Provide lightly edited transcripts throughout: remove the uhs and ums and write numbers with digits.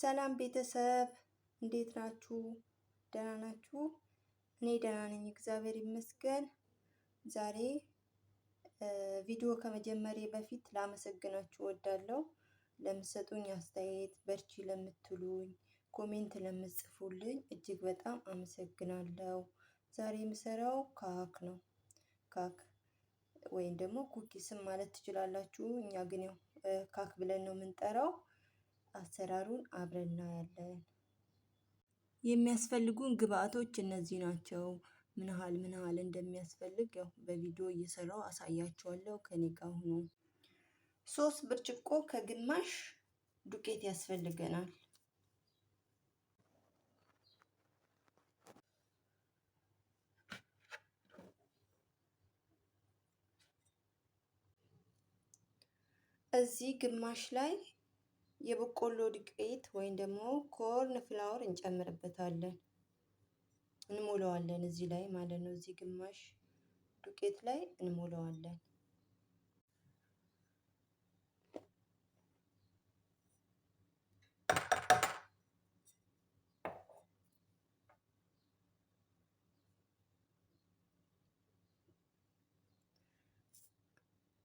ሰላም ቤተሰብ እንዴት ናችሁ? ደህና ናችሁ? እኔ ደህና ነኝ፣ እግዚአብሔር ይመስገን። ዛሬ ቪዲዮ ከመጀመሬ በፊት ላመሰግናችሁ እወዳለሁ። ለምትሰጡኝ አስተያየት፣ በርቺ ለምትሉኝ፣ ኮሜንት ለምትጽፉልኝ እጅግ በጣም አመሰግናለሁ። ዛሬ የምሰራው ካክ ነው። ካክ ወይም ደግሞ ኩኪስም ማለት ትችላላችሁ። እኛ ግን ያው ካክ ብለን ነው የምንጠራው። አሰራሩን አብረን እናያለን። የሚያስፈልጉን ግብአቶች እነዚህ ናቸው። ምን ያህል እንደሚያስፈልግ ያው በቪዲዮ እየሰራው አሳያችኋለሁ። ከኔ ጋር ሁኑ። 3 ብርጭቆ ከግማሽ ዱቄት ያስፈልገናል። እዚህ ግማሽ ላይ የበቆሎ ዱቄት ወይም ደግሞ ኮርን ፍላወር እንጨምርበታለን። እንሞላዋለን እዚህ ላይ ማለት ነው። እዚህ ግማሽ ዱቄት ላይ እንሞላዋለን።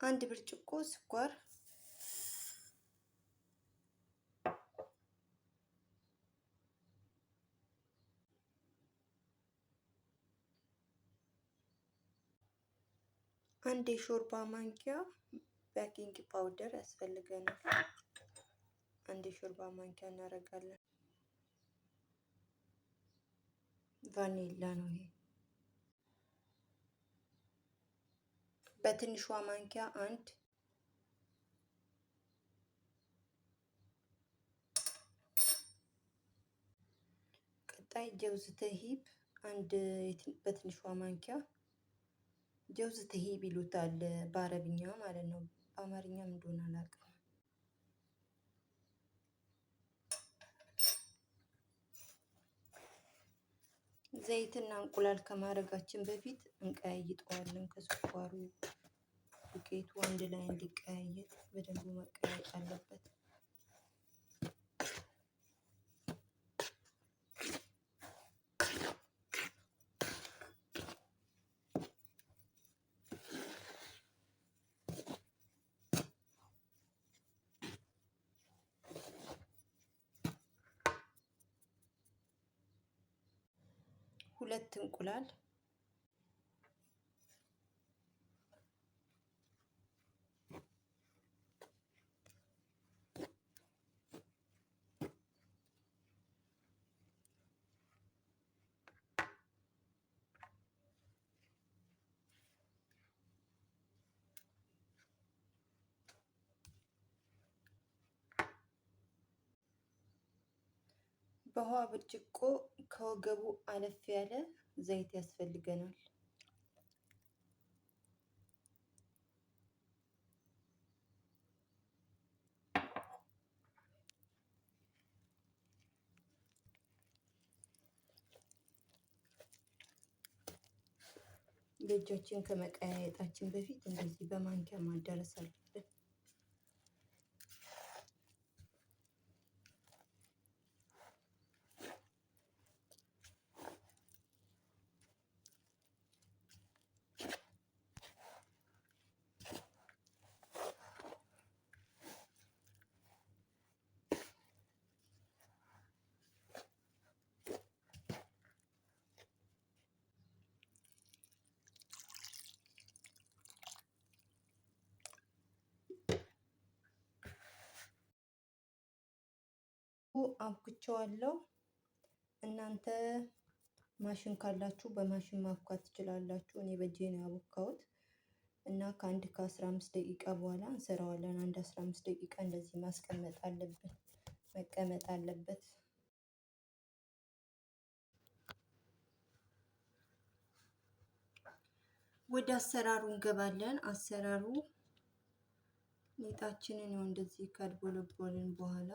አንድ ብርጭቆ ስኳር፣ አንድ የሾርባ ማንኪያ ቤኪንግ ፓውደር ያስፈልገናል። አንድ የሾርባ ማንኪያ እናደርጋለን። ቫኒላ ነው ይሄ። በትንሿ ማንኪያ አንድ፣ ቀጣይ ጀውዝ ተሂብ አንድ በትንሿ ማንኪያ። ጀውዝ ተሂብ ይሉታል በአረብኛ ማለት ነው። በአማርኛም እንደሆነ አላውቅም። ዘይትና እንቁላል ከማድረጋችን በፊት እንቀያይጠዋለን። ከስኳሩ ዱቄቱ አንድ ላይ እንዲቀያየጥ በደንብ መቀያየጥ አለበት። ሁለት እንቁላል፣ በውሃ ብርጭቆ ከወገቡ አለፍ ያለ ዘይት ያስፈልገናል። በእጃችን ከመቀያየጣችን በፊት እንደዚህ በማንኪያ ማዳረስ አለብን። አብኩቼዋለሁ። እናንተ ማሽን ካላችሁ በማሽን ማብኳት ትችላላችሁ። እኔ በእጄ ነው ያቦካሁት እና ከአንድ ከ15 ደቂቃ በኋላ እንሰራዋለን። አንድ 15 ደቂቃ እንደዚህ ማስቀመጥ አለብን፣ መቀመጥ አለበት። ወደ አሰራሩ እንገባለን። አሰራሩ ሊጣችንን ነው እንደዚህ ካድቦለቦልን በኋላ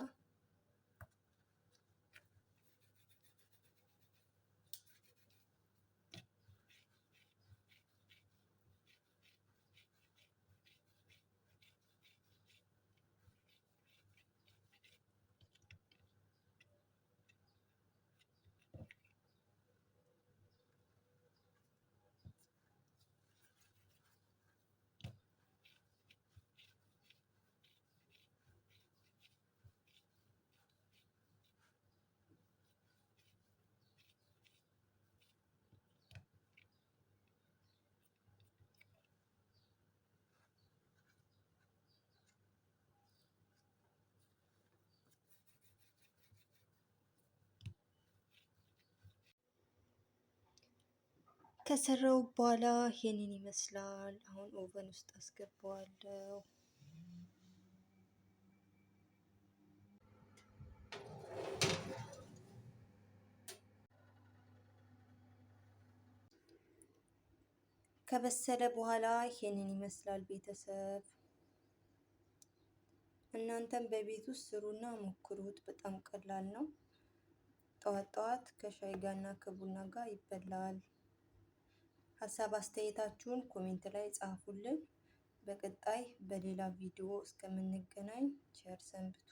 ከሰራው በኋላ ይሄንን ይመስላል። አሁን ኦቨን ውስጥ አስገባዋለሁ። ከበሰለ በኋላ ይሄንን ይመስላል ቤተሰብ። እናንተም በቤት ውስጥ ስሩና ሞክሩት። በጣም ቀላል ነው። ጠዋት ጠዋት ከሻይ ጋርና ከቡና ጋር ይበላል። ሀሳብ አስተያየታችሁን ኮሜንት ላይ ጻፉልን። በቀጣይ በሌላ ቪዲዮ እስከምንገናኝ ቸር ሰንብቱ።